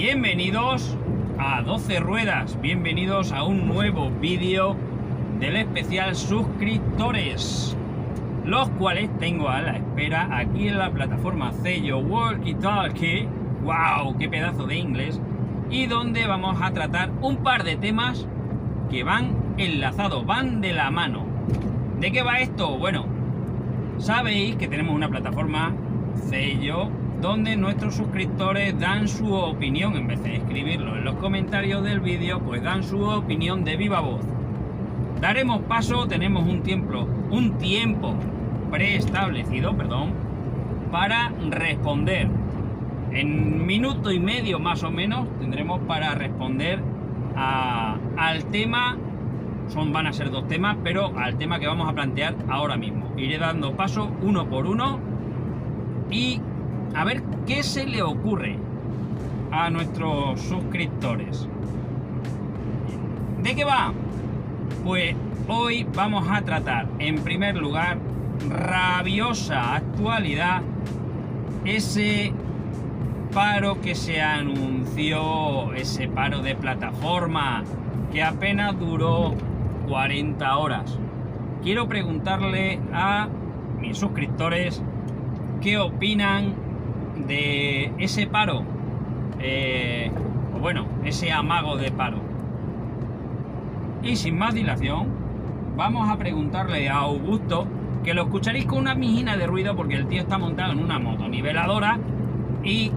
Bienvenidos a 12 Ruedas, bienvenidos a un nuevo vídeo del especial suscriptores, los cuales tengo a la espera aquí en la plataforma Cello Walkie Talkie. ¡Wow! ¡Qué pedazo de inglés! Y donde vamos a tratar un par de temas que van enlazados, van de la mano. ¿De qué va esto? Bueno, sabéis que tenemos una plataforma Cello donde nuestros suscriptores dan su opinión. En vez de escribirlo en los comentarios del vídeo, pues dan su opinión de viva voz. Daremos paso, tenemos un tiempo preestablecido, para responder. En minuto y medio más o menos tendremos para responder al tema. Van a ser dos temas, pero al tema que vamos a plantear ahora mismo. Iré dando paso uno por uno y a ver qué se le ocurre a nuestros suscriptores. ¿De qué va? Pues hoy vamos a tratar, en primer lugar, rabiosa actualidad, ese paro que se anunció, ese paro de plataforma que apenas duró 40 horas. Quiero preguntarle a mis suscriptores qué opinan de ese paro, ese amago de paro. Y sin más dilación, vamos a preguntarle a Augusto, que lo escucharéis con una mijina de ruido porque el tío está montado en una motoniveladora y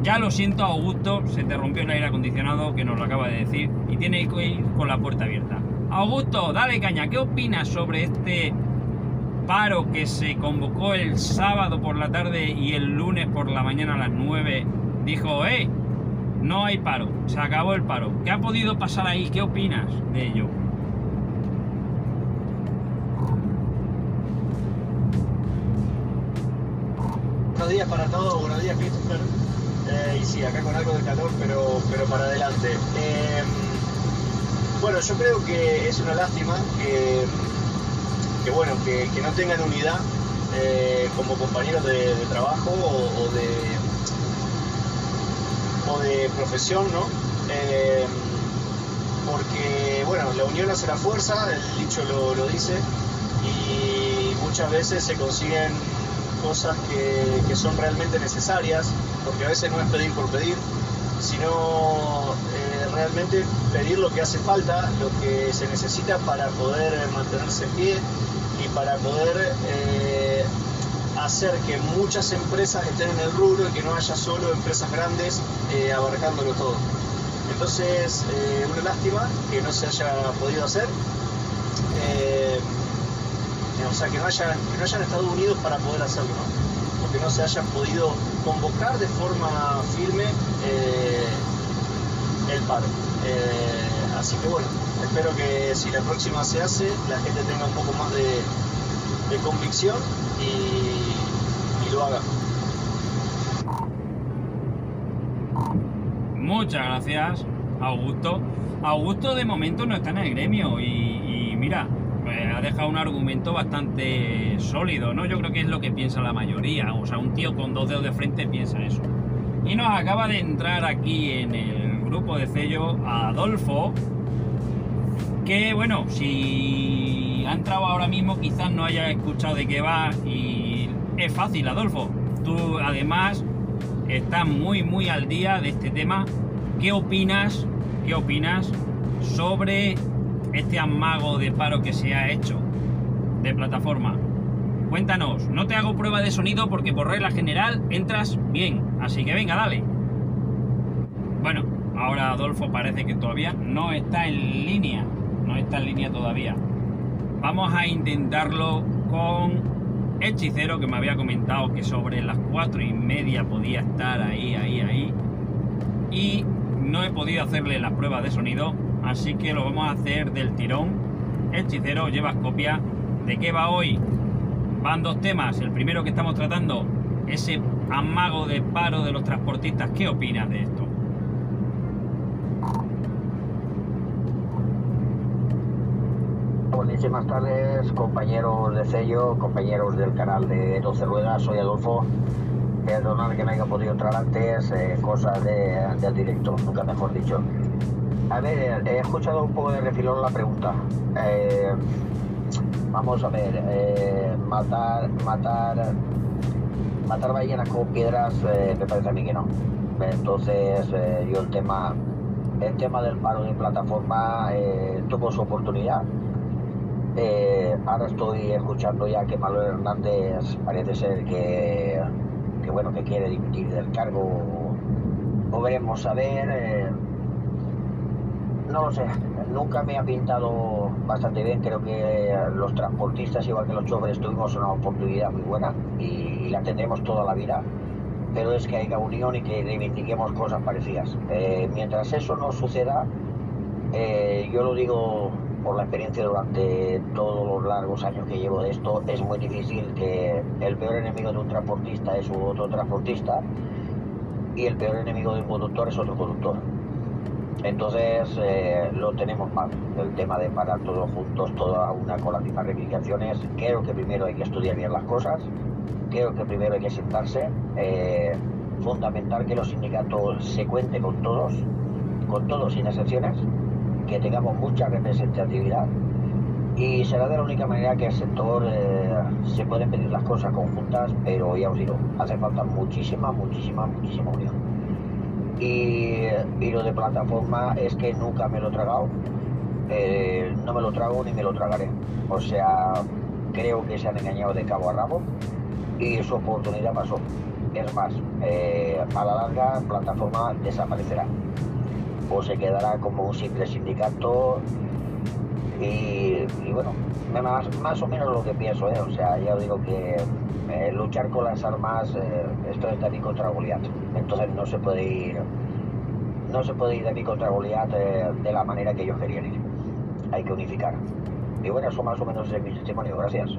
ya lo siento, Augusto, se te rompió el aire acondicionado, que nos lo acaba de decir, y tiene que ir con la puerta abierta. Augusto, dale caña, ¿qué opinas sobre este paro que se convocó el sábado por la tarde y el lunes por la mañana a las 9 dijo, no hay paro, se acabó el paro? ¿Qué ha podido pasar ahí? ¿Qué opinas de ello? Buenos días para todos, buenos días Christopher. Y sí, acá con algo de calor, pero para adelante. Bueno, yo creo que es una lástima que no tengan unidad como compañeros de trabajo o de profesión, ¿no? Porque, la unión hace la fuerza, el dicho lo dice, y muchas veces se consiguen cosas que son realmente necesarias, porque a veces no es pedir por pedir, sino realmente pedir lo que hace falta, lo que se necesita para poder mantenerse en pie y para poder hacer que muchas empresas estén en el rubro y que no haya solo empresas grandes abarcándolo todo. Entonces, una lástima que no se haya podido hacer, que no hayan estado unidos para poder hacerlo, ¿no? Porque no se hayan podido convocar de forma firme el paro. Así que espero que si la próxima se hace, la gente tenga un poco más de convicción y lo haga. Muchas gracias, Augusto. Augusto de momento no está en el gremio y mira, ha dejado un argumento bastante sólido, ¿no? Yo creo que es lo que piensa la mayoría. O sea, un tío con dos dedos de frente piensa eso. Y nos acaba de entrar aquí en el grupo de Cello Adolfo, que si ha entrado ahora mismo quizás no haya escuchado de qué va, y es fácil, Adolfo. Tú además estás muy al día de este tema. ¿Qué opinas sobre este amago de paro que se ha hecho de plataforma? Cuéntanos. No te hago prueba de sonido porque por regla general entras bien, así que venga, dale. Bueno, ahora Adolfo parece que todavía no está en línea todavía. Vamos a intentarlo con Hechicero, que me había comentado que sobre las 4:30 podía estar ahí, y no he podido hacerle la prueba de sonido, así que lo vamos a hacer del tirón. Hechicero, llevas copia. ¿De qué va hoy? Van dos temas. El primero que estamos tratando, ese amago de paro de los transportistas. ¿Qué opinas de esto? Buenísimas tardes, compañeros de Cello, compañeros del canal de 12 Ruedas. Soy Adolfo. Perdonad que no haya podido entrar antes, cosas del directo, nunca mejor dicho. A ver, he escuchado un poco de refilón la pregunta. Vamos a ver, matar ballenas con piedras, me parece a mí que no. Entonces, yo el tema del paro de plataforma tuvo su oportunidad. Ahora estoy escuchando ya que Manuel Hernández parece ser que bueno, que quiere dimitir del cargo, o veremos a ver. No lo sé, nunca me ha pintado bastante bien. Creo que los transportistas, igual que los choferes, tuvimos una oportunidad muy buena y la tendremos toda la vida, pero es que haya unión y que reivindiquemos cosas parecidas. Mientras eso no suceda, yo lo digo por la experiencia durante todos los largos años que llevo de esto, es muy difícil que el peor enemigo de un transportista es otro transportista y el peor enemigo de un conductor es otro conductor. Entonces lo tenemos mal, el tema de parar todos juntos, toda una con las mismas reivindicaciones. Creo que primero hay que estudiar bien las cosas, creo que primero hay que sentarse, fundamental que los sindicatos se cuente con todos sin excepciones, que tengamos mucha representatividad, y será de la única manera que el sector se pueden pedir las cosas conjuntas, pero ya os digo, hace falta muchísima unión. Y lo de plataforma es que nunca me lo he tragado, no me lo trago ni me lo tragaré. O sea, creo que se han engañado de cabo a rabo y su oportunidad pasó. Es más, a la larga plataforma desaparecerá o se quedará como un simple sindicato y bueno, más o menos lo que pienso, o sea, ya os digo que luchar con las armas, esto es David contra Goliat, entonces no se puede ir David contra Goliat de la manera que ellos querían ir, hay que unificar. Y bueno, eso más o menos es mi testimonio, gracias.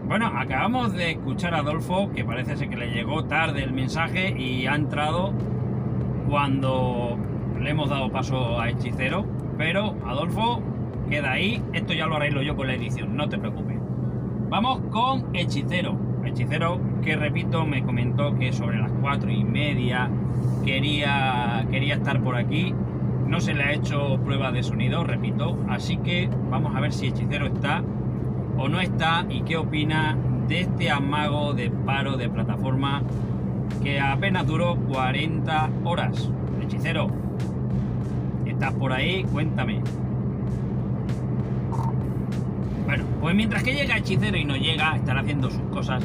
Bueno, acabamos de escuchar a Adolfo, que parece ser que le llegó tarde el mensaje y ha entrado cuando le hemos dado paso a Hechicero, pero Adolfo, queda ahí, esto ya lo arreglo yo con la edición, no te preocupes. Vamos con Hechicero, que repito, me comentó que sobre las 4:30 quería estar por aquí, no se le ha hecho prueba de sonido, repito, así que vamos a ver si Hechicero está o no está y qué opina de este amago de paro de plataforma que apenas duró 40 horas. Hechicero, ¿estás por ahí? Cuéntame. Bueno, pues mientras que llega Hechicero y no llega, estará haciendo sus cosas,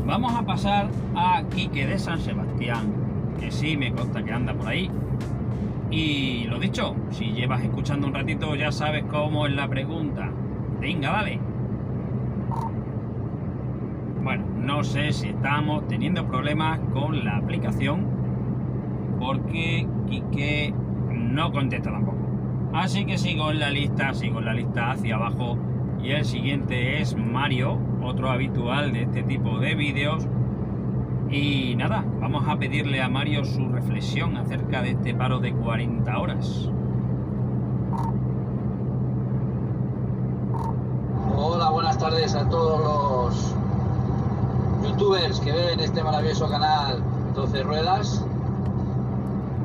vamos a pasar a Quique de San Sebastián, que sí me consta que anda por ahí. Y lo dicho, si llevas escuchando un ratito ya sabes cómo es la pregunta. Venga, dale. Bueno, no sé si estamos teniendo problemas con la aplicación porque Quique no contesta tampoco. Así que sigo en la lista hacia abajo y el siguiente es Mario, otro habitual de este tipo de vídeos. Y nada, vamos a pedirle a Mario su reflexión acerca de este paro de 40 horas. Hola, buenas tardes a todos los youtubers que ven este maravilloso canal 12 Ruedas.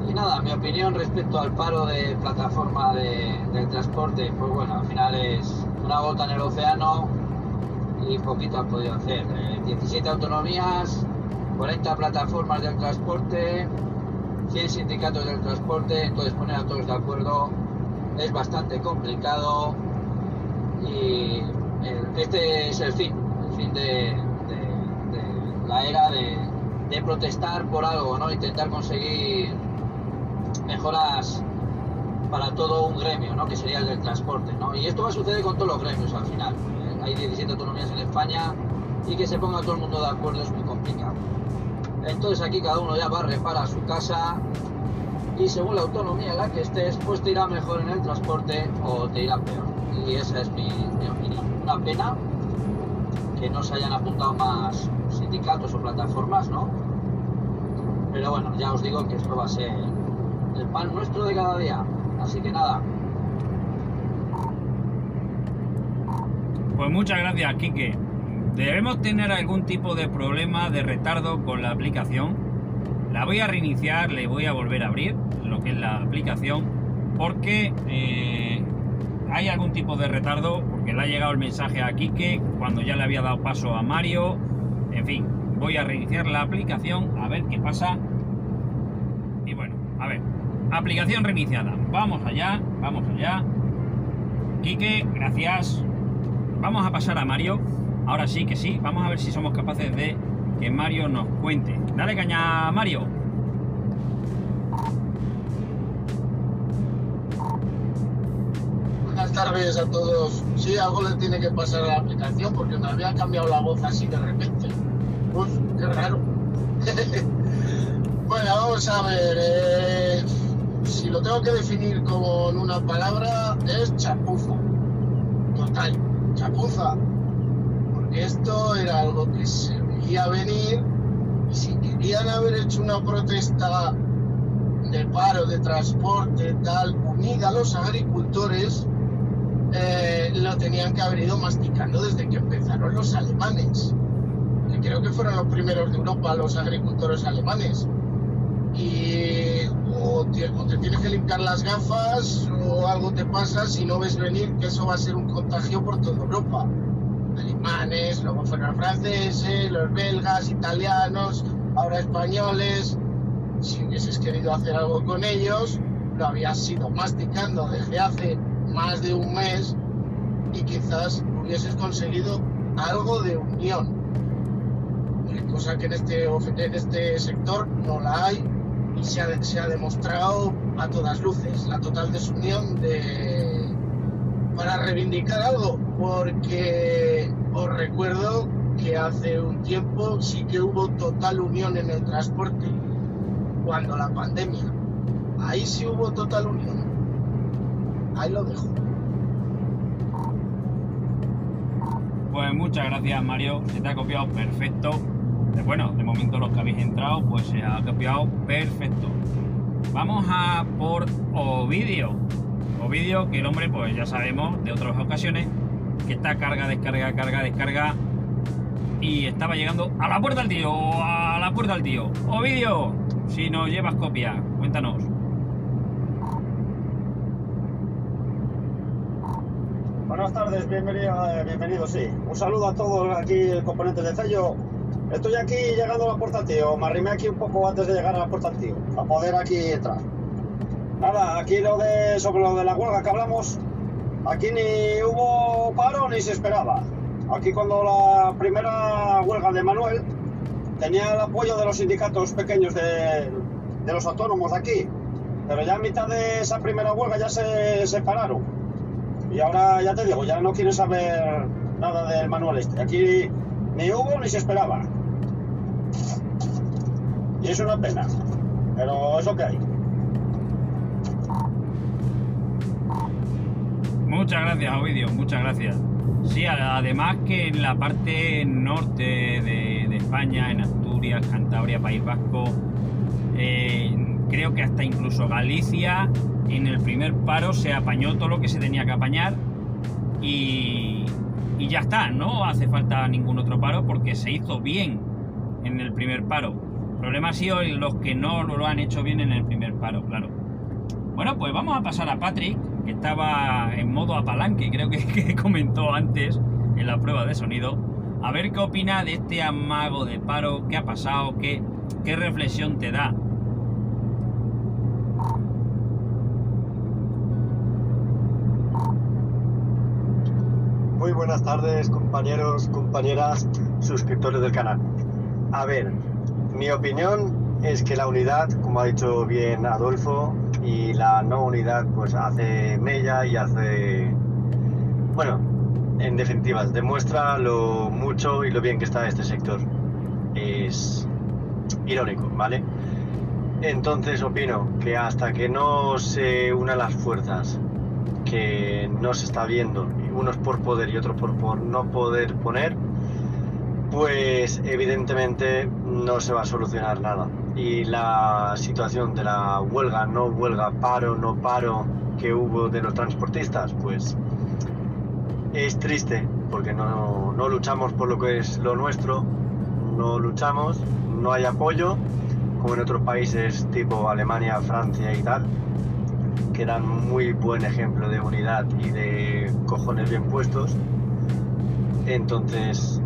Y nada, mi opinión respecto al paro de plataforma del transporte, pues bueno, al final es una gota en el océano y poquito han podido hacer. 17 autonomías, 40 plataformas del transporte, 100 sindicatos del transporte, entonces poner a todos de acuerdo es bastante complicado y este es el fin de la era de protestar por algo, ¿no? Intentar conseguir mejoras para todo un gremio, ¿no? Que sería el del transporte, ¿no? Y esto va a suceder con todos los gremios al final. Hay 17 autonomías en España y que se ponga todo el mundo de acuerdo es muy complicado. Entonces aquí cada uno ya va a reparar su casa y según la autonomía en la que estés, pues te irá mejor en el transporte o te irá peor. Y esa es mi opinión. Una pena que no se hayan apuntado más sindicatos o plataformas, ¿no? Pero bueno, ya os digo que esto va a ser el pan nuestro de cada día. Así que nada. Pues muchas gracias, Quique. Debemos tener algún tipo de problema de retardo con la aplicación. La voy a reiniciar, le voy a volver a abrir lo que es la aplicación, porque hay algún tipo de retardo, porque le ha llegado el mensaje a Quique cuando ya le había dado paso a Mario. En fin, voy a reiniciar la aplicación a ver qué pasa. Y bueno, a ver, aplicación reiniciada. Vamos allá, vamos allá. Quique, gracias. Vamos a pasar a Mario. Ahora sí que sí, vamos a ver si somos capaces de que Mario nos cuente. Dale caña, Mario. Buenas tardes a todos. Sí, algo le tiene que pasar a la aplicación porque me había cambiado la voz así de repente. Uf, qué raro. Bueno, vamos a ver. Si lo tengo que definir con una palabra, es chapuza. Total, chapuza. Porque esto era algo que se veía venir, y si querían haber hecho una protesta de paro, de transporte, tal, unida a los agricultores, lo tenían que haber ido masticando desde que empezaron los alemanes, que creo que fueron los primeros de Europa, los agricultores alemanes. Y o te tienes que limpiar las gafas o algo te pasa si no ves venir que eso va a ser un contagio por toda Europa. Alemanes, luego fueron franceses, los belgas, italianos, ahora españoles. Si hubieses querido hacer algo con ellos, lo habías ido masticando desde hace más de un mes y quizás hubieses conseguido algo de unión, cosa que en este sector no la hay, y se ha demostrado a todas luces la total desunión para reivindicar algo, porque os recuerdo que hace un tiempo sí que hubo total unión en el transporte, cuando la pandemia, ahí sí hubo total unión. Ahí lo dejo. Pues muchas gracias, Mario, se te ha copiado perfecto. Bueno, de momento los que habéis entrado, pues se ha copiado perfecto. Vamos a por Ovidio. Ovidio, que el hombre, pues ya sabemos de otras ocasiones, que está carga, descarga, y estaba llegando a la puerta del tío, Ovidio, si nos llevas copia, cuéntanos. Buenas tardes, bienvenido, sí. Un saludo a todos aquí, el componente de Cello. Estoy aquí llegando a la puerta al tío, me arrimé aquí un poco antes de llegar a la puerta al tío, para poder aquí entrar. Nada, aquí sobre lo de la huelga que hablamos, aquí ni hubo paro ni se esperaba. Aquí cuando la primera huelga de Manuel tenía el apoyo de los sindicatos pequeños de los autónomos de aquí, pero ya a mitad de esa primera huelga ya se separaron. Y ahora ya te digo, ya no quieren saber nada del Manuel este. Aquí ni hubo ni se esperaba. Y es una pena, pero es lo que hay. Muchas gracias, Ovidio, muchas gracias. Sí, además que en la parte norte de España, en Asturias, Cantabria, País Vasco, creo que hasta incluso Galicia, en el primer paro se apañó todo lo que se tenía que apañar y ya está, no hace falta ningún otro paro porque se hizo bien en el primer paro. El problema ha sido los que no lo han hecho bien en el primer paro, claro. Bueno, pues vamos a pasar a Patrick, que estaba en modo apalanque, creo que comentó antes en la prueba de sonido, a ver qué opina de este amago de paro, qué ha pasado, qué reflexión te da. Muy buenas tardes, compañeros, compañeras, suscriptores del canal. A ver, mi opinión es que la unidad, como ha dicho bien Adolfo, y la no unidad pues hace mella y hace, bueno, en definitiva demuestra lo mucho y lo bien que está este sector. Es irónico, ¿vale? Entonces opino que hasta que no se unan las fuerzas, que no se está viendo, unos por poder y otros por no poder poner, pues evidentemente no se va a solucionar nada. Y la situación de la huelga, no huelga, paro, no paro que hubo de los transportistas, pues es triste porque no luchamos por lo que es lo nuestro, no luchamos, no hay apoyo, como en otros países tipo Alemania, Francia y tal, que dan muy buen ejemplo de unidad y de cojones bien puestos. Entonces,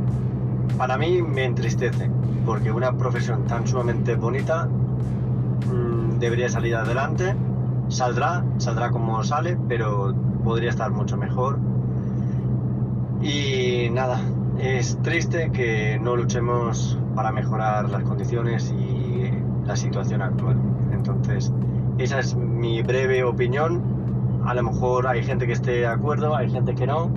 para mí me entristece, porque una profesión tan sumamente bonita debería salir adelante, saldrá como sale, pero podría estar mucho mejor. Y nada, es triste que no luchemos para mejorar las condiciones y la situación actual. Entonces, esa es mi breve opinión. A lo mejor hay gente que esté de acuerdo, hay gente que no,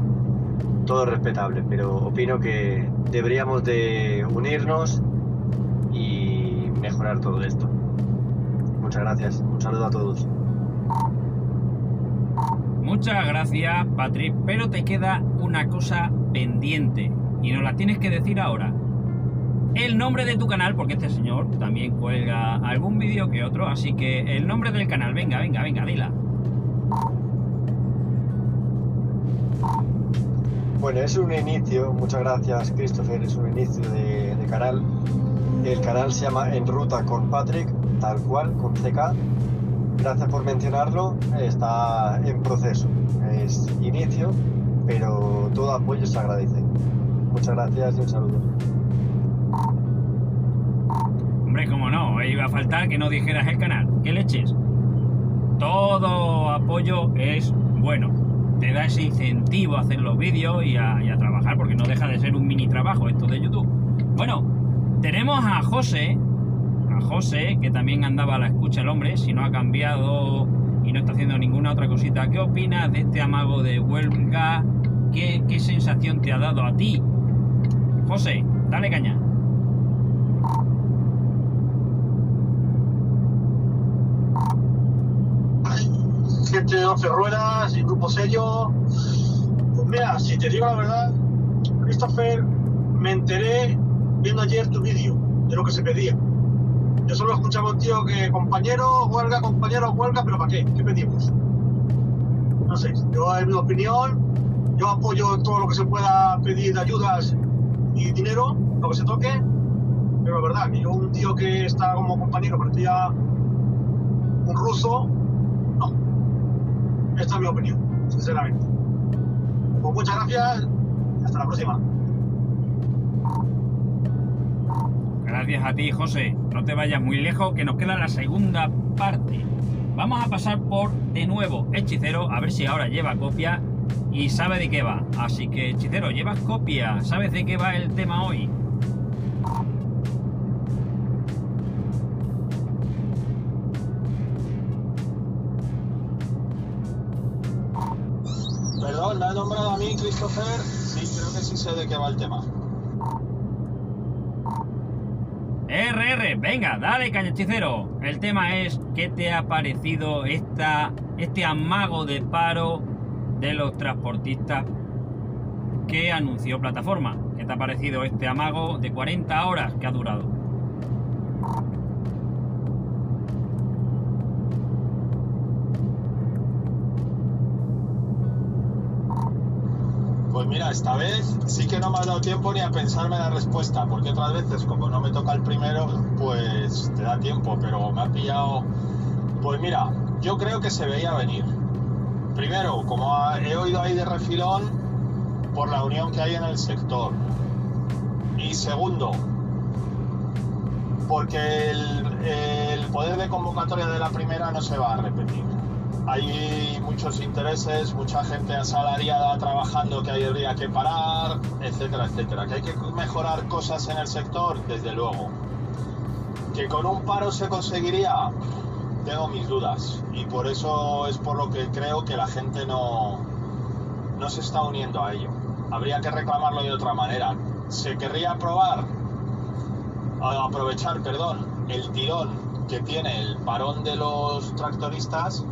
todo es respetable, pero opino que deberíamos de unirnos y mejorar todo esto. Muchas gracias, un saludo a todos. Muchas gracias, Patrick, pero te queda una cosa pendiente y nos la tienes que decir ahora. El nombre de tu canal, porque este señor también cuelga algún vídeo que otro, así que el nombre del canal, venga, dila. Bueno, es un inicio, muchas gracias Christopher, es un inicio de canal. El canal se llama En Ruta con Patrick, tal cual, con CK. Gracias por mencionarlo, está en proceso, es inicio, pero todo apoyo se agradece. Muchas gracias y un saludo. Hombre, como no, iba a faltar que no dijeras el canal. ¿Qué leches? Todo apoyo es bueno. Te da ese incentivo a hacer los vídeos y a trabajar, porque no deja de ser un mini trabajo esto de YouTube. Bueno, tenemos a José, que también andaba a la escucha el hombre, si no ha cambiado y no está haciendo ninguna otra cosita. ¿Qué opinas de este amago de huelga? ¿Qué sensación te ha dado a ti? José, dale caña. 12 ruedas y grupo sello. Pues mira, si te digo la verdad, Christopher, me enteré viendo ayer tu vídeo de lo que se pedía. Yo solo escuchaba a un tío que compañero, huelga, pero ¿para qué? ¿Qué pedimos? No sé, yo en mi opinión, yo apoyo todo lo que se pueda pedir de ayudas y dinero, lo que se toque, pero la verdad, que yo un tío que está como compañero parecía un ruso, no. Esta es mi opinión, sinceramente. Pues muchas gracias, hasta la próxima. Gracias a ti, José. No te vayas muy lejos, que nos queda la segunda parte. Vamos a pasar por, de nuevo, Hechicero, a ver si ahora lleva copia y sabe de qué va. Así que, Hechicero, llevas copia, ¿sabes de qué va el tema hoy? Perdón, ¿me ha nombrado a mí, Christopher? Sí, creo que sí sé de qué va el tema. RR, venga, dale caña, Hechicero. El tema es, ¿qué te ha parecido este amago de paro de los transportistas que anunció Plataforma? ¿Qué te ha parecido este amago de 40 horas que ha durado? Pues mira, esta vez sí que no me ha dado tiempo ni a pensarme la respuesta, porque otras veces, como no me toca el primero, pues te da tiempo, pero me ha pillado... Pues mira, yo creo que se veía venir. Primero, como he oído ahí de refilón, por la unión que hay en el sector. Y segundo, porque el poder de convocatoria de la primera no se va a repetir. Hay muchos intereses, mucha gente asalariada trabajando que habría que parar, etcétera, etcétera. Que hay que mejorar cosas en el sector, desde luego. Que con un paro se conseguiría, tengo mis dudas. Y por eso es por lo que creo que la gente no se está uniendo a ello. Habría que reclamarlo de otra manera. Se querría aprovechar, el tirón que tiene el parón de los tractoristas,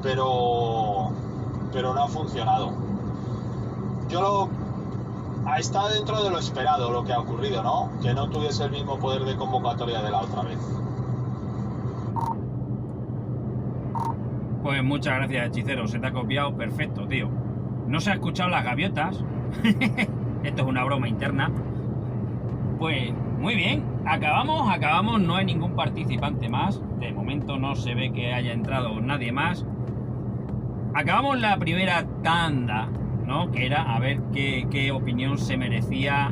pero no ha funcionado. Está dentro de lo esperado lo que ha ocurrido, ¿no? Que no tuviese el mismo poder de convocatoria de la otra vez. Pues muchas gracias, Hechicero, se te ha copiado perfecto, tío. No se ha escuchado las gaviotas, Esto es una broma interna. Pues muy bien, acabamos, no hay ningún participante más. De momento no se ve que haya entrado nadie más. Acabamos la primera tanda, ¿no? Que era a ver qué opinión se merecía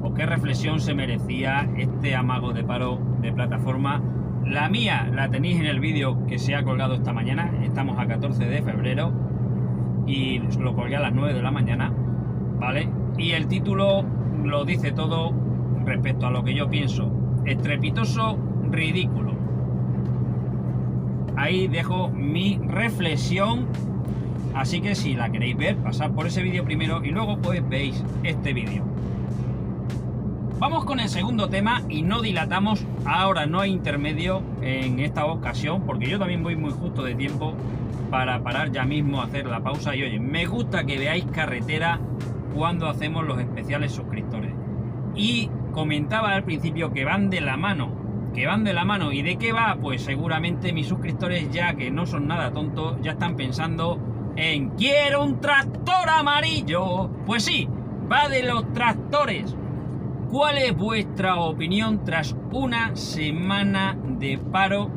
o qué reflexión se merecía este amago de paro de plataforma. La mía la tenéis en el vídeo que se ha colgado esta mañana. Estamos a 14 de febrero y lo colgué a las 9 de la mañana, ¿vale? Y el título lo dice todo respecto a lo que yo pienso. Estrepitoso ridículo. Ahí dejo mi reflexión. Así que si la queréis ver, pasad por ese vídeo primero y luego pues veis este vídeo. Vamos con el segundo tema y no dilatamos. Ahora no hay intermedio en esta ocasión porque yo también voy muy justo de tiempo para parar ya mismo a hacer la pausa. Y oye, me gusta que veáis carretera cuando hacemos los especiales suscriptores. Y comentaba al principio que van de la mano. ¿Y de qué va? Pues seguramente mis suscriptores, ya que no son nada tontos, ya están pensando en ¡quiero un tractor amarillo! Pues sí, va de los tractores. ¿Cuál es vuestra opinión tras una semana de paro?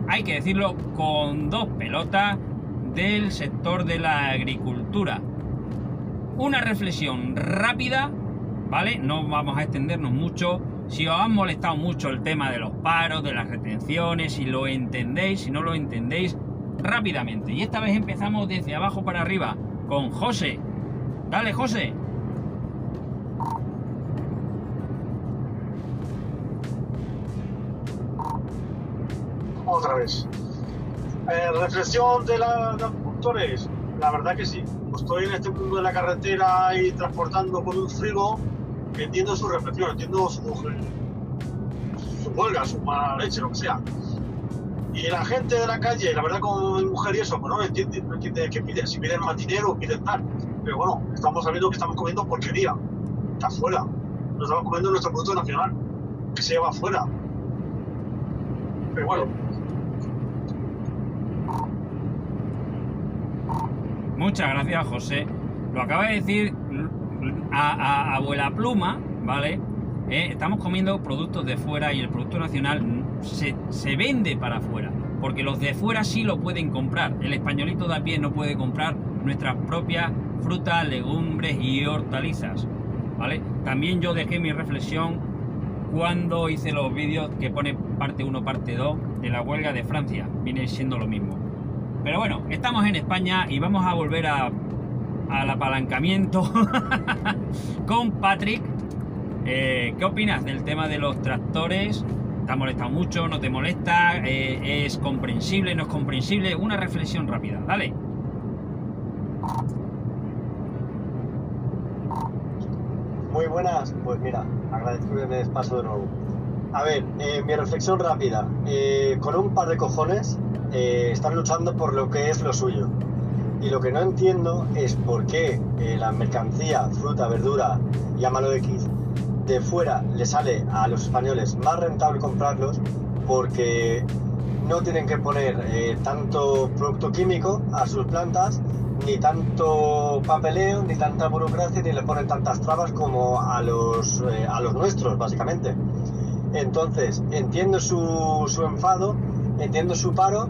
Hay que decirlo con dos pelotas del sector de la agricultura. Una reflexión rápida, ¿vale? No vamos a extendernos mucho. Si os han molestado mucho el tema de los paros, de las retenciones, si lo entendéis, si no lo entendéis, rápidamente. Y esta vez empezamos desde abajo para arriba con José. Dale, José. Otra vez. Reflexión de los agricultores. La verdad que sí. Estoy en este mundo de la carretera y transportando con un frigo. Entiendo su reflexión, entiendo su huelga, su mala leche, lo que sea. Y la gente de la calle, la verdad, como mi mujer y eso, pues no entiende qué piden, si piden más dinero o piden tal. Pero bueno, estamos sabiendo que estamos comiendo porquería. Está fuera. Nos estamos comiendo nuestro producto nacional, que se lleva afuera. Pero bueno. Muchas gracias, José. Lo acaba de decir a abuela pluma, ¿vale? Estamos comiendo productos de fuera y el producto nacional se vende para afuera, porque los de fuera sí lo pueden comprar. El españolito de a pie no puede comprar nuestras propias frutas, legumbres y hortalizas, ¿vale? También yo dejé mi reflexión cuando hice los vídeos que pone parte 1, parte 2 de la huelga de Francia. Viene siendo lo mismo. Pero bueno, estamos en España y vamos a volver al apalancamiento con Patrick. ¿Qué opinas del tema de los tractores? ¿Te ha molestado mucho? ¿No te molesta? ¿Es comprensible? ¿No es comprensible? Una reflexión rápida, dale. Muy buenas, pues mira, agradezco que me des paso de nuevo. A ver, mi reflexión rápida. Con un par de cojones están luchando por lo que es lo suyo. Y lo que no entiendo es por qué la mercancía, fruta, verdura, llámalo X, de fuera le sale a los españoles más rentable comprarlos, porque no tienen que poner tanto producto químico a sus plantas, ni tanto papeleo, ni tanta burocracia, ni le ponen tantas trabas como a los nuestros, básicamente. Entonces, entiendo su enfado, entiendo su paro.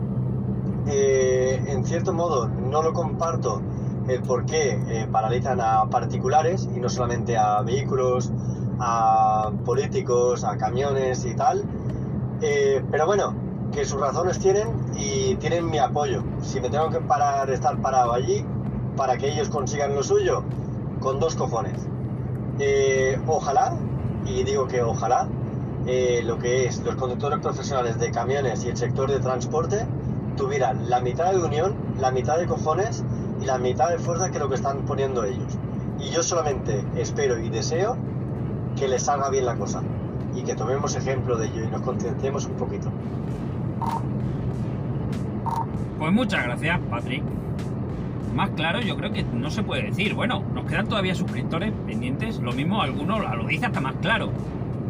En cierto modo no lo comparto el por qué paralizan a particulares y no solamente a vehículos, a políticos, a camiones y tal, pero bueno, que sus razones tienen y tienen mi apoyo. Si me tengo que estar parado allí para que ellos consigan lo suyo, con dos cojones. Ojalá, y digo que ojalá, lo que es los conductores profesionales de camiones y el sector de transporte tuvieran la mitad de unión, la mitad de cojones y la mitad de fuerza que lo que están poniendo ellos. Y yo solamente espero y deseo que les salga bien la cosa y que tomemos ejemplo de ello y nos concienciemos un poquito. Pues muchas gracias, Patrick. Más claro yo creo que no se puede decir. Bueno, nos quedan todavía suscriptores pendientes, lo mismo alguno lo dice hasta más claro,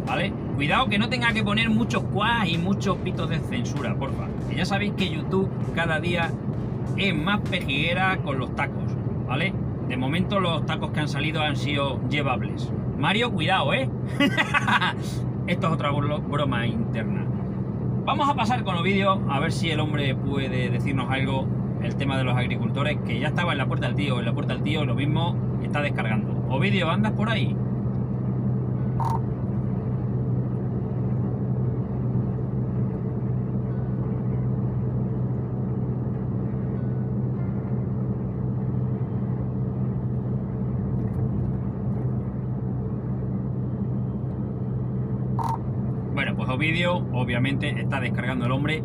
¿vale? Cuidado que no tenga que poner muchos cuas y muchos pitos de censura, porfa. Que ya sabéis que YouTube cada día es más pejiguera con los tacos, ¿vale? De momento los tacos que han salido han sido llevables. Mario, cuidado, ¿eh? Esto es otra broma interna. Vamos a pasar con Ovidio a ver si el hombre puede decirnos algo. El tema de los agricultores, que ya estaba en la puerta del tío. En la puerta del tío lo mismo está descargando. Ovidio, ¿andas por ahí? Bueno, pues Ovidio obviamente está descargando el hombre.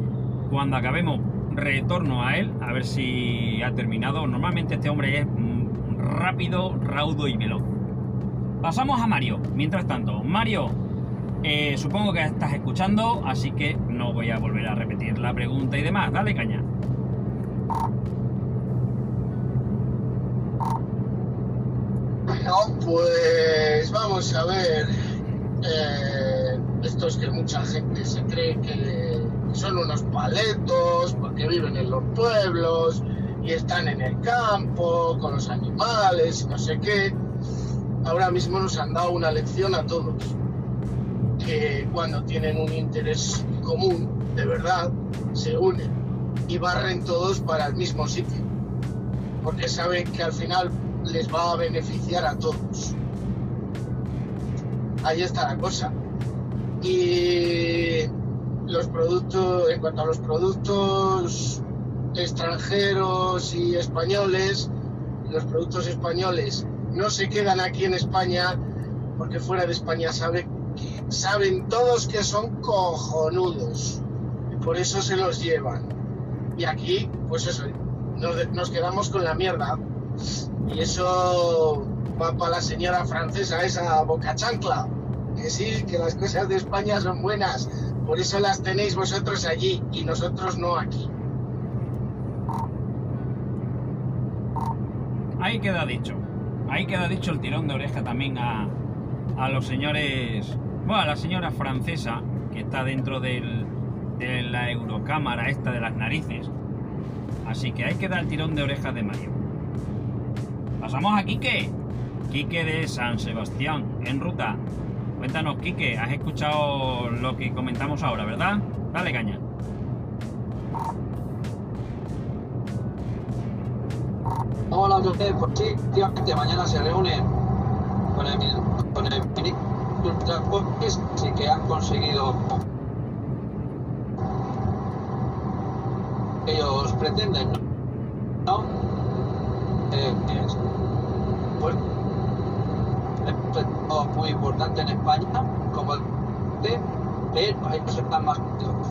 Cuando acabemos retorno a él, a ver si ha terminado. Normalmente este hombre es rápido, raudo y veloz. Pasamos a Mario. Mientras tanto, Mario, supongo que estás escuchando, así que no voy a volver a repetir la pregunta y demás. Dale caña. No, pues vamos a ver. Esto es que mucha gente se cree que son unos paletos porque viven en los pueblos y están en el campo con los animales y no sé qué. Ahora mismo nos han dado una lección a todos, que cuando tienen un interés común, de verdad, se unen y barren todos para el mismo sitio, porque saben que al final les va a beneficiar a todos. Ahí está la cosa. Y los productos, en cuanto a los productos extranjeros y españoles, los productos españoles no se quedan aquí en España, porque fuera de España saben todos que son cojonudos y por eso se los llevan. Y aquí, pues eso, nos quedamos con la mierda. Y eso va para la señora francesa, esa boca chancla. Que sí, que las cosas de España son buenas, por eso las tenéis vosotros allí y nosotros no aquí. Ahí queda dicho. Ahí queda dicho el tirón de oreja también a los señores... Bueno, a la señora francesa, que está dentro de la Eurocámara esta de las narices. Así que ahí queda el tirón de oreja de Mario. Pasamos a Quique. Quique de San Sebastián, en ruta. Cuéntanos, Quique, has escuchado lo que comentamos ahora, ¿verdad? Dale caña. Hola, pues sí, efectivamente, mañana se reúnen con el ministro de Transportes, sí que han conseguido ellos pretenden, ¿no? Pues es muy importante en España, como pero ellos están más activos.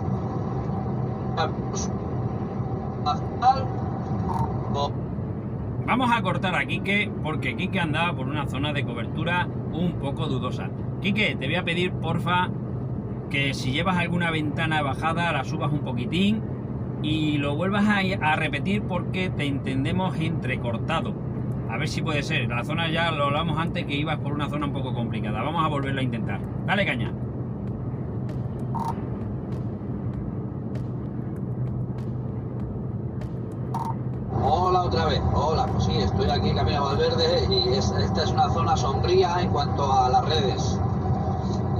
Vamos a cortar a Quique porque Quique andaba por una zona de cobertura un poco dudosa. Quique, te voy a pedir porfa que si llevas alguna ventana bajada la subas un poquitín y lo vuelvas a repetir porque te entendemos entrecortado. A ver si puede ser. La zona ya lo hablamos antes, que ibas por una zona un poco complicada. Vamos a volverlo a intentar. Dale caña. Hola otra vez. Hola, pues sí, estoy aquí camino a Valverde y esta es una zona sombría en cuanto a las redes.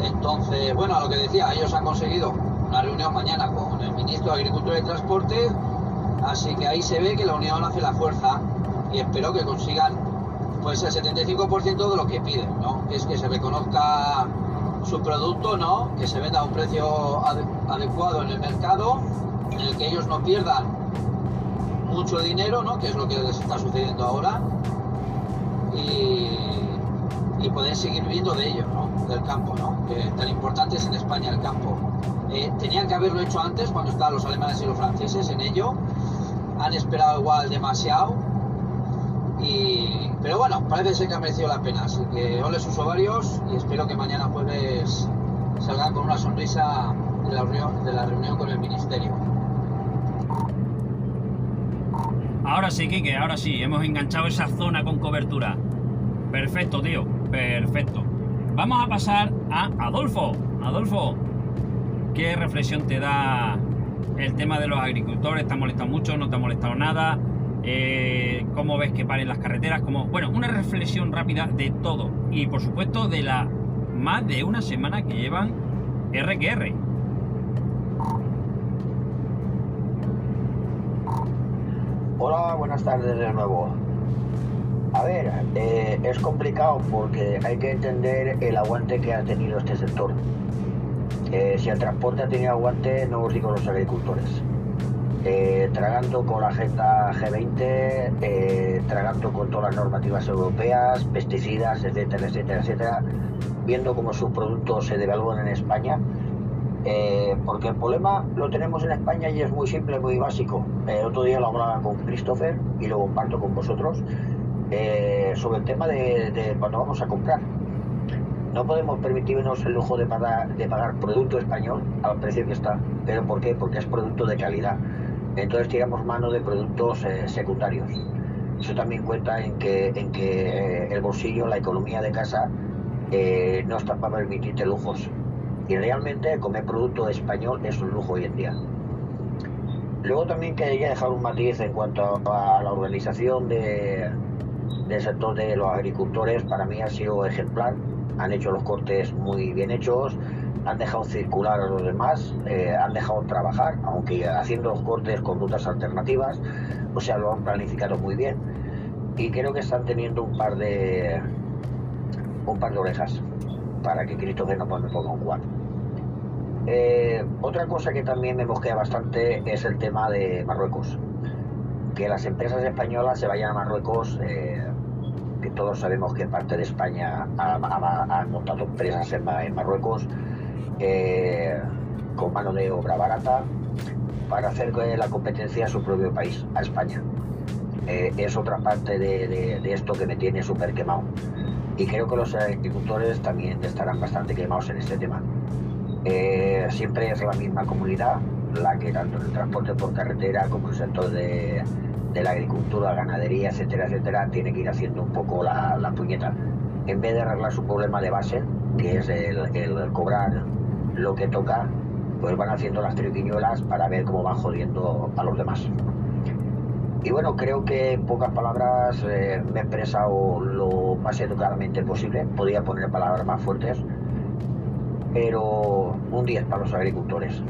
Entonces, bueno, a lo que decía, ellos han conseguido una reunión mañana con el ministro de Agricultura y Transporte, así que ahí se ve que la unión hace la fuerza. Y espero que consigan pues el 75% de lo que piden, ¿no? Que es que se reconozca su producto, ¿no? Que se venda a un precio adecuado en el mercado, en el que ellos no pierdan mucho dinero, ¿no? Que es lo que les está sucediendo ahora, y poder seguir viviendo de ello, ¿no? Del campo, ¿no? Que tan importante es en España el campo. Tenían que haberlo hecho antes, cuando estaban los alemanes y los franceses en ello. Han esperado igual demasiado. Pero bueno, parece ser que ha merecido la pena, así que ole sus ovarios y espero que mañana jueves salgan con una sonrisa de la reunión con el ministerio. Ahora sí, Quique, ahora sí, hemos enganchado esa zona con cobertura. Perfecto, tío, perfecto. Vamos a pasar a Adolfo. Adolfo, ¿qué reflexión te da el tema de los agricultores? ¿Te ha molestado mucho? ¿No te ha molestado nada? cómo ves que paren las carreteras, bueno, una reflexión rápida de todo y por supuesto de la más de una semana que llevan RQR. Hola, buenas tardes de nuevo. A ver, es complicado porque hay que entender el aguante que ha tenido este sector. Si el transporte ha tenido aguante, no os digo los agricultores. Tragando con la agenda G20, tragando con todas las normativas europeas, pesticidas, etcétera, etcétera, etcétera, viendo cómo sus productos se devalúan en España. Porque el problema lo tenemos en España y es muy simple, muy básico. El otro día lo hablaba con Christopher y lo comparto con vosotros sobre el tema de cuando vamos a comprar. No podemos permitirnos el lujo de pagar producto español al precio que está. ¿Pero por qué? Porque es producto de calidad. Entonces tiramos mano de productos secundarios. Eso también cuenta en que el bolsillo, la economía de casa no está para permitirte lujos. Y realmente comer producto español es un lujo hoy en día. Luego también quería dejar un matiz en cuanto a la organización del sector de los agricultores. Para mí ha sido ejemplar. Han hecho los cortes muy bien hechos, han dejado circular a los demás, han dejado trabajar, aunque haciendo los cortes con rutas alternativas, o sea, lo han planificado muy bien. Y creo que están teniendo un par de orejas para que Christopher no me ponga un 4. Otra cosa que también me mosquea bastante es el tema de Marruecos. Que las empresas españolas se vayan a Marruecos, que todos sabemos que parte de España ha montado empresas en Marruecos con mano de obra barata para hacer la competencia a su propio país, a España. Es otra parte de esto que me tiene súper quemado. Y creo que los agricultores también estarán bastante quemados en este tema. Siempre es la misma comunidad la que tanto en el transporte por carretera como el sector de la agricultura, ganadería, etcétera, etcétera, tiene que ir haciendo un poco la puñeta. En vez de arreglar su problema de base, que es el cobrar lo que toca, pues van haciendo las triquiñuelas para ver cómo van jodiendo a los demás. Y bueno, creo que en pocas palabras me he expresado lo más educadamente posible. Podría poner palabras más fuertes, pero un 10 para los agricultores,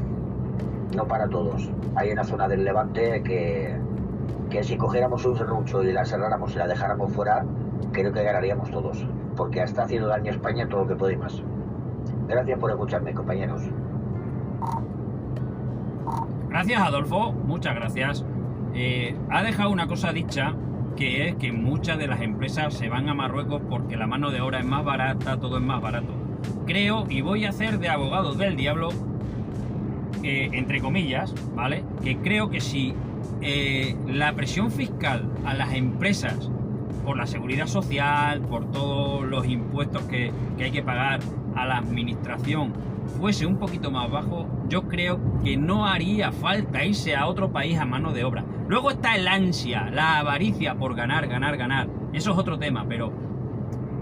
no para todos. Hay una zona del Levante que si cogiéramos un serrucho y la cerráramos y la dejáramos fuera, creo que ganaríamos todos, porque está haciendo daño a España todo lo que puede y más. Gracias por escucharme, compañeros. Gracias, Adolfo, muchas gracias. Ha dejado una cosa dicha, que es que muchas de las empresas se van a Marruecos porque la mano de obra es más barata, todo es más barato. Creo, y voy a hacer de abogado del diablo, entre comillas, ¿vale? Que creo que si la presión fiscal a las empresas por la seguridad social, por todos los impuestos que hay que pagar a la administración fuese un poquito más bajo, yo creo que no haría falta irse a otro país a mano de obra. Luego está el ansia, la avaricia por ganar. Eso es otro tema, pero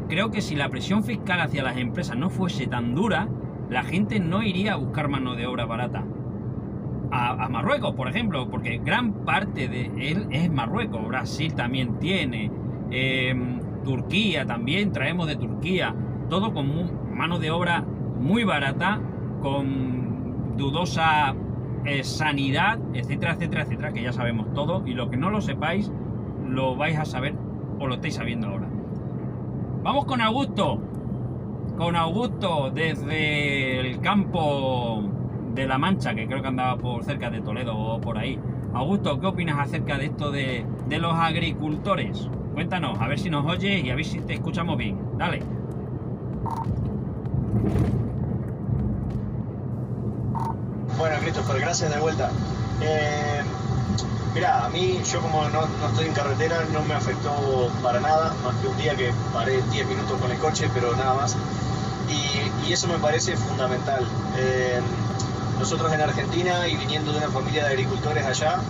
creo que si la presión fiscal hacia las empresas no fuese tan dura, la gente no iría a buscar mano de obra barata a Marruecos, por ejemplo, porque gran parte de él es Marruecos. Brasil también tiene, Turquía también, traemos de Turquía, todo con mano de obra muy barata, con dudosa sanidad, etcétera, etcétera, etcétera, que ya sabemos todo, y lo que no lo sepáis lo vais a saber o lo estáis sabiendo ahora. Vamos con Augusto desde el campo de La Mancha, que creo que andaba por cerca de Toledo o por ahí. Augusto, ¿qué opinas acerca de esto de los agricultores? Cuéntanos, a ver si nos oyes y a ver si te escuchamos bien. Dale. Bueno, Christopher, gracias de vuelta. Mira, a mí, yo como no estoy en carretera, no me afectó para nada, más que un día que paré 10 minutos con el coche, pero nada más. Y eso me parece fundamental. Nosotros en Argentina, y viniendo de una familia de agricultores allá,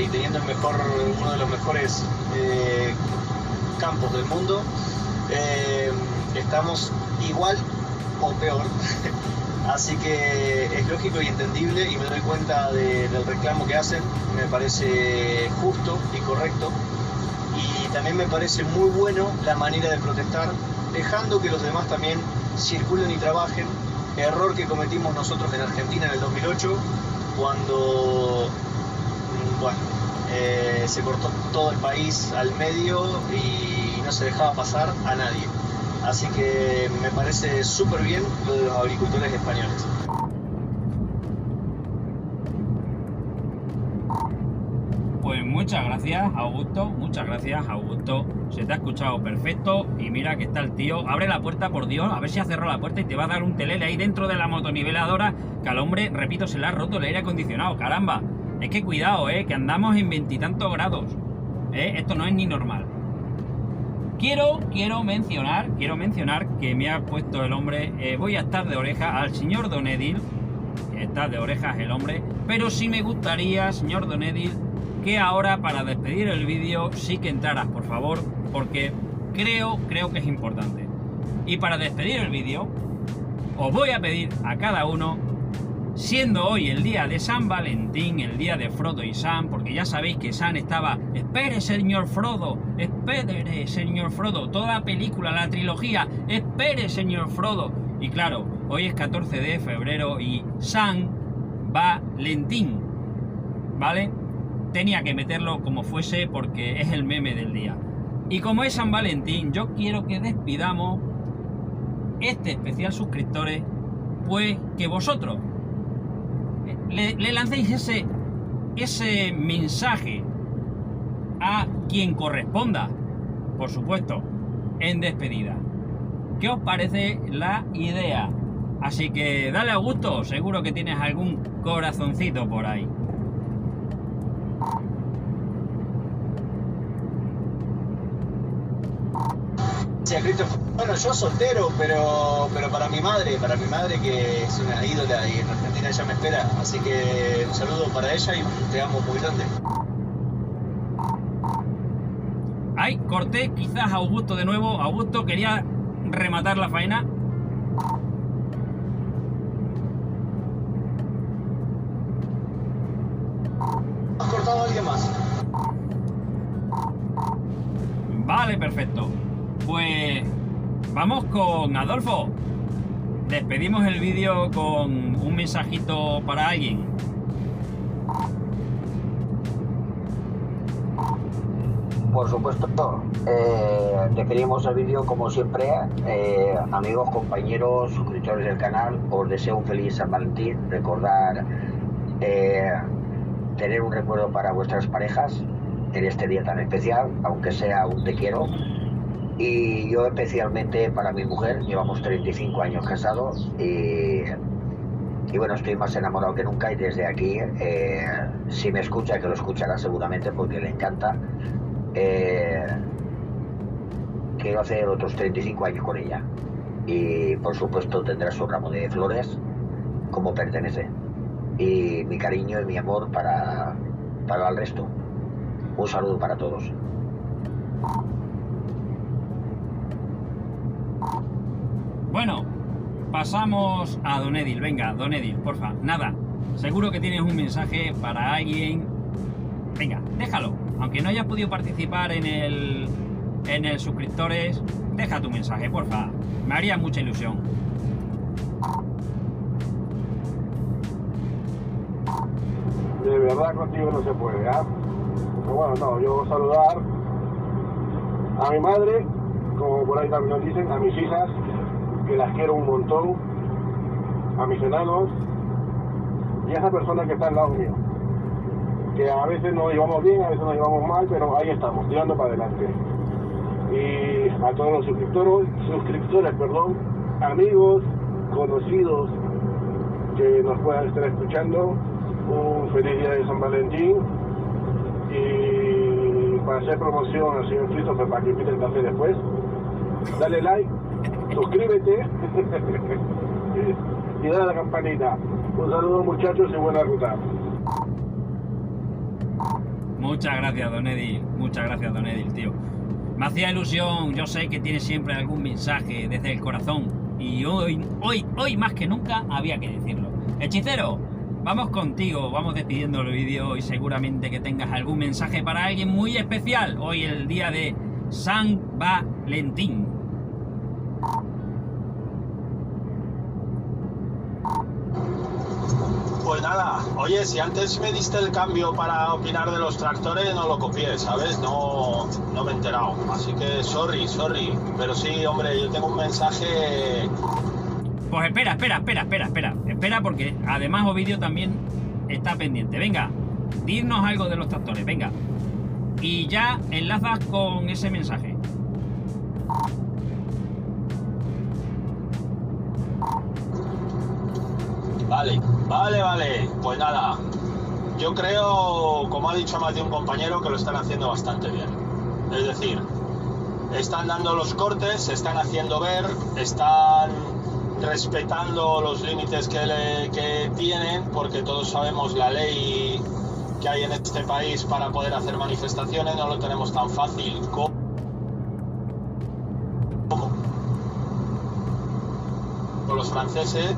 y teniendo uno de los mejores campos del mundo, estamos igual o peor Así que es lógico y entendible y me doy cuenta del reclamo que hacen, me parece justo y correcto. Y también me parece muy bueno la manera de protestar, dejando que los demás también circulen y trabajen. Error que cometimos nosotros en Argentina en el 2008, cuando se cortó todo el país al medio y no se dejaba pasar a nadie. Así que me parece súper bien lo de los agricultores españoles. Pues muchas gracias, Augusto, muchas gracias, Augusto. Se te ha escuchado perfecto y mira que está el tío. Abre la puerta, por Dios, a ver si ha cerrado la puerta y te va a dar un telele ahí dentro de la motoniveladora, que al hombre, repito, se le ha roto el aire acondicionado, caramba. Es que cuidado, que andamos en 20 y tantos grados. Esto no es ni normal. Quiero mencionar que me ha puesto el hombre, voy a estar de oreja al señor Don Edil, que está de orejas el hombre, pero sí me gustaría, señor Don Edil, que ahora para despedir el vídeo sí que entraras, por favor, porque creo que es importante. Y para despedir el vídeo, os voy a pedir a cada uno, siendo hoy el día de San Valentín, el día de Frodo y Sam, porque ya sabéis que Sam estaba, espere señor Frodo, toda la película, la trilogía, espere señor Frodo. Y claro, hoy es 14 de febrero y San Valentín, ¿vale? Tenía que meterlo como fuese porque es el meme del día. Y como es San Valentín, yo quiero que despidamos este especial suscriptores, pues que vosotros le lancéis ese mensaje a quien corresponda, por supuesto, en despedida. ¿Qué os parece la idea? Así que dale a gusto, seguro que tienes algún corazoncito por ahí. Bueno, yo soltero, pero para mi madre que es una ídola y en Argentina ella me espera, así que un saludo para ella y te amo muy grande. Ay, corté quizás a Augusto de nuevo. Augusto quería rematar la faena. ¿Has cortado a alguien más? Vale, perfecto. Pues vamos con Adolfo. Despedimos el vídeo con un mensajito para alguien. Por supuesto, despedimos el vídeo como siempre. Amigos, compañeros, suscriptores del canal, os deseo un feliz San Valentín. Recordar tener un recuerdo para vuestras parejas en este día tan especial, aunque sea un te quiero. Y yo especialmente para mi mujer, llevamos 35 años casados y bueno, estoy más enamorado que nunca y desde aquí, si me escucha, que lo escuchará seguramente porque le encanta, quiero hacer otros 35 años con ella y por supuesto tendrá su ramo de flores como pertenece y mi cariño y mi amor para el resto. Un saludo para todos. Bueno, pasamos a Don Edil. Venga, Don Edil, porfa, nada. Seguro que tienes un mensaje para alguien. Venga, déjalo. Aunque no hayas podido participar en el suscriptores, deja tu mensaje, porfa. Me haría mucha ilusión. De verdad contigo no se puede, ¿ah? Pero bueno, no, yo saludar a mi madre, como por ahí también nos dicen, a mis hijas, que las quiero un montón, a mis enanos y a esa persona que está al lado mío, que a veces nos llevamos bien, a veces nos llevamos mal, pero ahí estamos, tirando para adelante. Y a todos los suscriptores, amigos, conocidos que nos puedan estar escuchando, un feliz día de San Valentín. Y para hacer promoción al señor Christopher para que invite el café después, dale like, suscríbete y dale a la campanita. Un saludo, muchachos, y buena ruta. Muchas gracias, Don Edil, tío. Me hacía ilusión, yo sé que tienes siempre algún mensaje desde el corazón y hoy más que nunca había que decirlo. Hechicero, vamos contigo, vamos despidiendo el vídeo y seguramente que tengas algún mensaje para alguien muy especial. Hoy el día de San Valentín. Pues nada, oye, si antes me diste el cambio para opinar de los tractores, no lo copié, ¿sabes? No me he enterado, así que sorry, pero sí, hombre, yo tengo un mensaje... Pues espera, porque además Ovidio también está pendiente. Venga, dinos algo de los tractores, venga. Y ya enlazas con ese mensaje. Vale. Pues nada, yo creo, como ha dicho más de un compañero, que lo están haciendo bastante bien. Es decir, están dando los cortes, se están haciendo ver, están respetando los límites que tienen, porque todos sabemos la ley que hay en este país para poder hacer manifestaciones, no lo tenemos tan fácil como los franceses.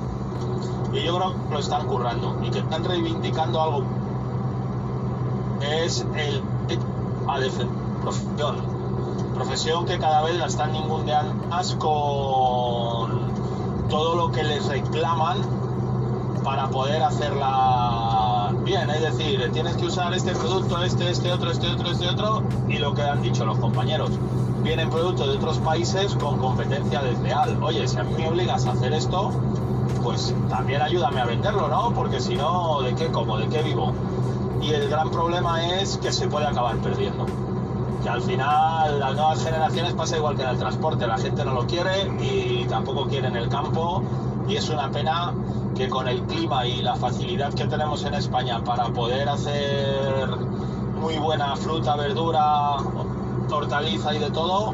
Y yo creo que lo están currando y que están reivindicando algo, es el a defender profesión que cada vez la están ninguneando más con todo lo que les reclaman para poder hacerla bien. Es decir, tienes que usar este producto, este otro, y lo que han dicho los compañeros, vienen productos de otros países con competencia desleal. Oye, si a mí me obligas a hacer esto, pues también ayúdame a venderlo, ¿no? Porque si no, ¿de qué como? ¿De qué vivo? Y el gran problema es que se puede acabar perdiendo. Que al final las nuevas generaciones pasa igual que en el transporte, la gente no lo quiere y tampoco quiere en el campo, y es una pena que con el clima y la facilidad que tenemos en España para poder hacer muy buena fruta, verdura, hortaliza y de todo,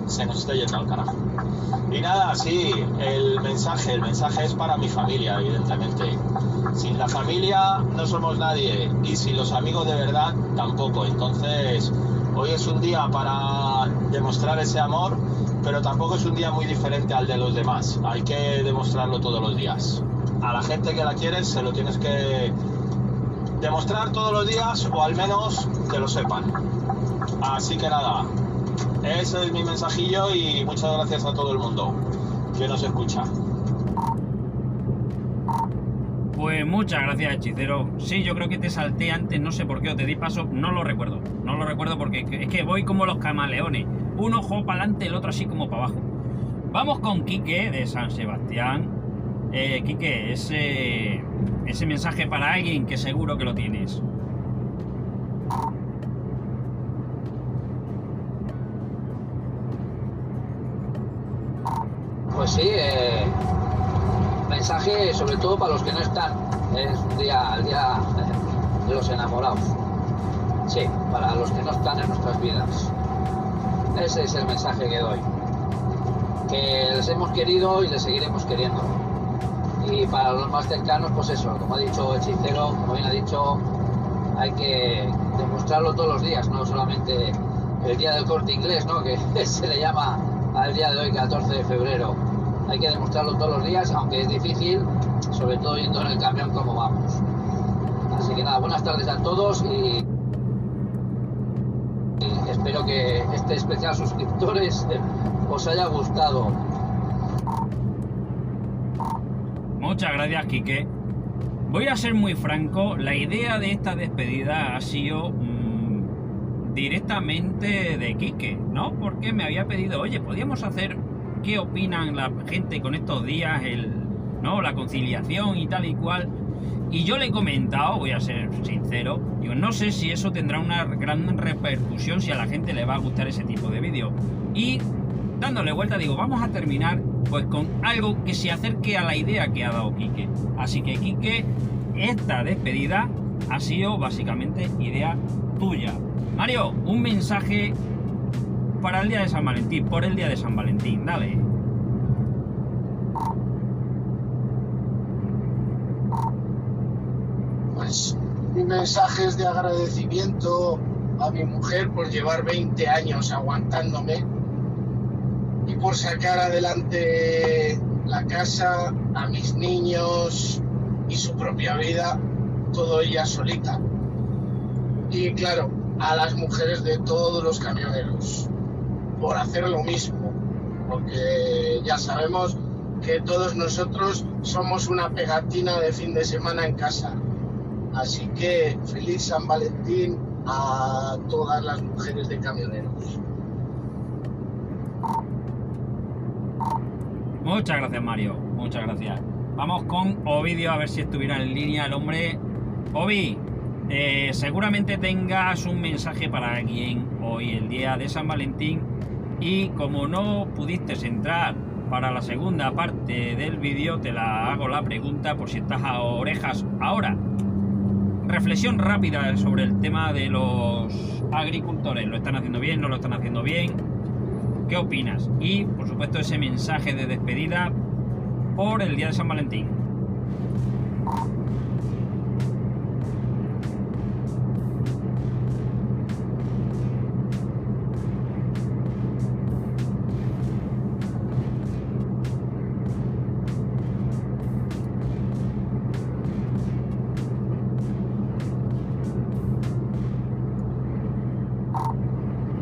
se nos esté yendo al carajo. Y nada, sí, el mensaje es para mi familia, evidentemente. Sin la familia no somos nadie, y sin los amigos de verdad tampoco. Entonces, hoy es un día para demostrar ese amor, pero tampoco es un día muy diferente al de los demás. Hay que demostrarlo todos los días. A la gente que la quieres se lo tienes que demostrar todos los días, o al menos que lo sepan. Así que nada, ese es mi mensajillo y muchas gracias a todo el mundo que nos escucha. Pues muchas gracias, hechicero. Sí, yo creo que te salté antes, no sé por qué, o te di paso, no lo recuerdo porque es que voy como los camaleones, un ojo para adelante, el otro así como para abajo. Vamos con Quique de San Sebastián. Quique, ese mensaje para alguien que seguro que lo tienes. Pues sí, mensaje sobre todo para los que no están. Es un día, el día de los enamorados. Sí, para los que no están en nuestras vidas. Ese es el mensaje que doy. Que les hemos querido y les seguiremos queriendo. Y para los más cercanos, pues eso, como ha dicho Hechicero, como bien ha dicho, hay que demostrarlo todos los días, no solamente el día del Corte Inglés, ¿no? Que se le llama al día de hoy, 14 de febrero. Hay que demostrarlo todos los días, aunque es difícil, sobre todo yendo en el camión como vamos. Así que nada, buenas tardes a todos y espero que este especial suscriptores os haya gustado. Muchas gracias, Quique. Voy a ser muy franco, la idea de esta despedida ha sido directamente de Quique, ¿no? Porque me había pedido, oye, podríamos hacer qué opinan la gente con estos días, ¿no? La conciliación y tal y cual. Y yo le he comentado, voy a ser sincero, digo, no sé si eso tendrá una gran repercusión, si a la gente le va a gustar ese tipo de vídeo. Y dándole vuelta, digo, vamos a terminar pues con algo que se acerque a la idea que ha dado Quique. Así que, Quique, esta despedida ha sido básicamente idea tuya. Mario, un mensaje para el día de San Valentín, por el día de San Valentín, dale. Pues mi mensaje es de agradecimiento a mi mujer por llevar 20 años aguantándome y por sacar adelante la casa, a mis niños y su propia vida, todo ella solita. Y claro, a las mujeres de todos los camioneros por hacer lo mismo, porque ya sabemos que todos nosotros somos una pegatina de fin de semana en casa. Así que feliz San Valentín a todas las mujeres de camioneros. Muchas gracias, Mario, muchas gracias. Vamos con Ovidio, a ver si estuviera en línea el hombre. Ovi, seguramente tengas un mensaje para alguien hoy, el día de San Valentín, y como no pudiste entrar para la segunda parte del vídeo, te la hago la pregunta por si estás a orejas ahora. Reflexión rápida sobre el tema de los agricultores. ¿Lo están haciendo bien? ¿No lo están haciendo bien? ¿Qué opinas? Y por supuesto ese mensaje de despedida por el día de San Valentín.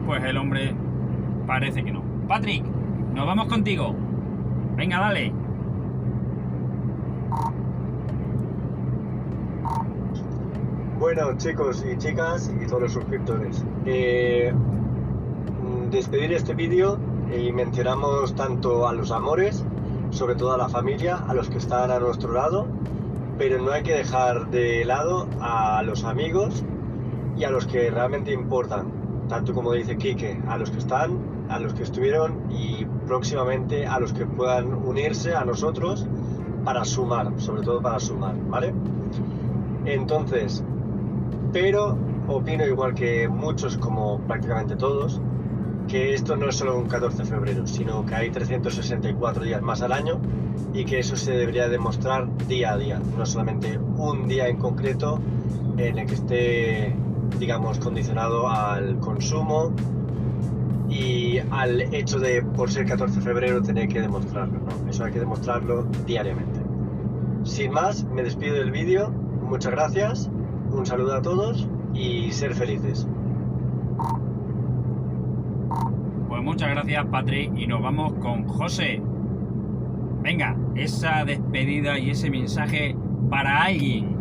Pues el hombre parece que no. Patrick, nos vamos contigo. Venga, dale. Bueno, chicos y chicas y todos los suscriptores, despedir este vídeo y mencionamos tanto a los amores, sobre todo a la familia, a los que están a nuestro lado, pero no hay que dejar de lado a los amigos y a los que realmente importan, tanto como dice Quique, a los que están, a los que estuvieron y próximamente a los que puedan unirse a nosotros para sumar, sobre todo para sumar, ¿vale? Entonces, pero opino igual que muchos, como prácticamente todos, que esto no es solo un 14 de febrero, sino que hay 364 días más al año y que eso se debería demostrar día a día, no solamente un día en concreto en el que esté, digamos, condicionado al consumo y al hecho de, por ser 14 de febrero, tener que demostrarlo, ¿no? Eso hay que demostrarlo diariamente. Sin más, me despido del vídeo, muchas gracias, un saludo a todos y ser felices. Pues muchas gracias, Patrick, y nos vamos con José. Venga, esa despedida y ese mensaje para alguien.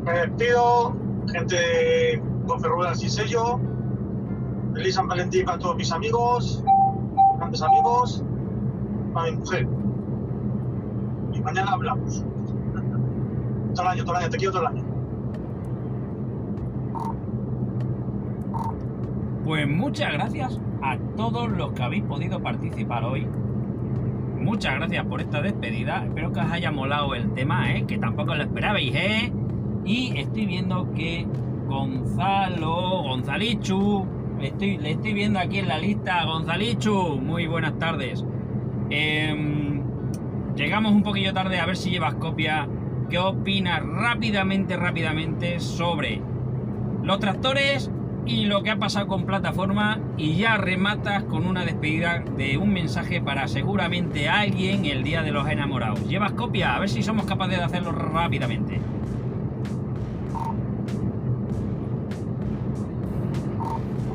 Me despido, gente de 12 ruedas y sello. Feliz San Valentín para todos mis amigos, grandes amigos, para mi mujer. Y mañana hablamos. Todo el año, te quiero todo el año. Pues muchas gracias a todos los que habéis podido participar hoy. Muchas gracias por esta despedida. Espero que os haya molado el tema, que tampoco lo esperabais, Y estoy viendo que Gonzalichu, le estoy viendo aquí en la lista. Gonzalichu, muy buenas tardes. Llegamos un poquillo tarde, a ver si llevas copia. ¿Qué opinas rápidamente sobre los tractores y lo que ha pasado con plataforma? Y ya rematas con una despedida de un mensaje para seguramente alguien el día de los enamorados. ¿Llevas copia? A ver si somos capaces de hacerlo rápidamente.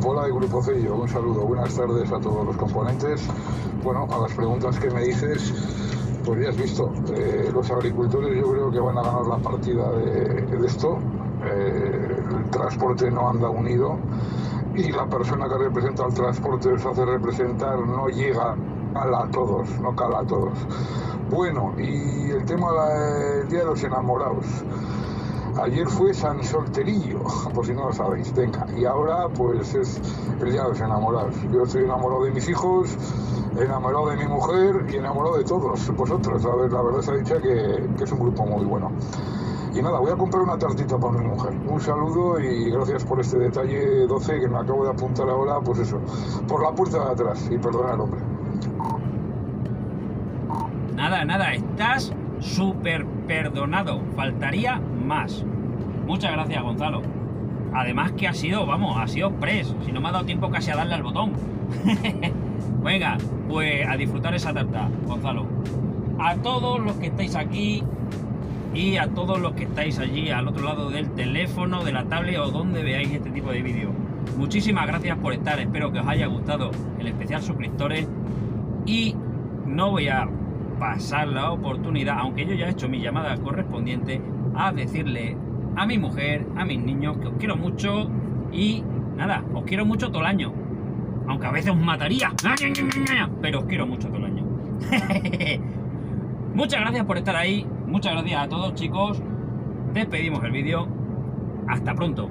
Hola de Grupo Cello, un saludo, buenas tardes a todos los componentes. Bueno, a las preguntas que me dices, pues ya has visto, los agricultores yo creo que van a ganar la partida de esto. El transporte no anda unido y la persona que representa al transporte se hace representar, no llega a todos, no cala a todos. Bueno, y el tema del Día de los Enamorados. Ayer fue San Solterillo, por si no lo sabéis, venga, y ahora pues es el Día de los Enamorados. Yo estoy enamorado de mis hijos, enamorado de mi mujer y enamorado de todos vosotros. A ver, la verdad se ha dicho que es un grupo muy bueno. Y nada, voy a comprar una tartita para mi mujer. Un saludo y gracias por este detalle 12 que me acabo de apuntar ahora, pues eso, por la puerta de atrás, y perdona el hombre. Nada, estás súper perdonado, faltaría más. Muchas gracias, Gonzalo. Además que ha sido, vamos, ha sido express. Si no me ha dado tiempo casi a darle al botón. Venga, pues a disfrutar esa tarta, Gonzalo. A todos los que estáis aquí y a todos los que estáis allí al otro lado del teléfono, de la tablet o donde veáis este tipo de vídeo, muchísimas gracias por estar. Espero que os haya gustado el especial suscriptores y no voy a pasar la oportunidad, aunque yo ya he hecho mi llamada correspondiente, a decirle a mi mujer, a mis niños, que os quiero mucho y nada, os quiero mucho todo el año. Aunque a veces os mataría, pero os quiero mucho todo el año. Muchas gracias por estar ahí. Muchas gracias a todos, chicos. Despedimos el vídeo. Hasta pronto.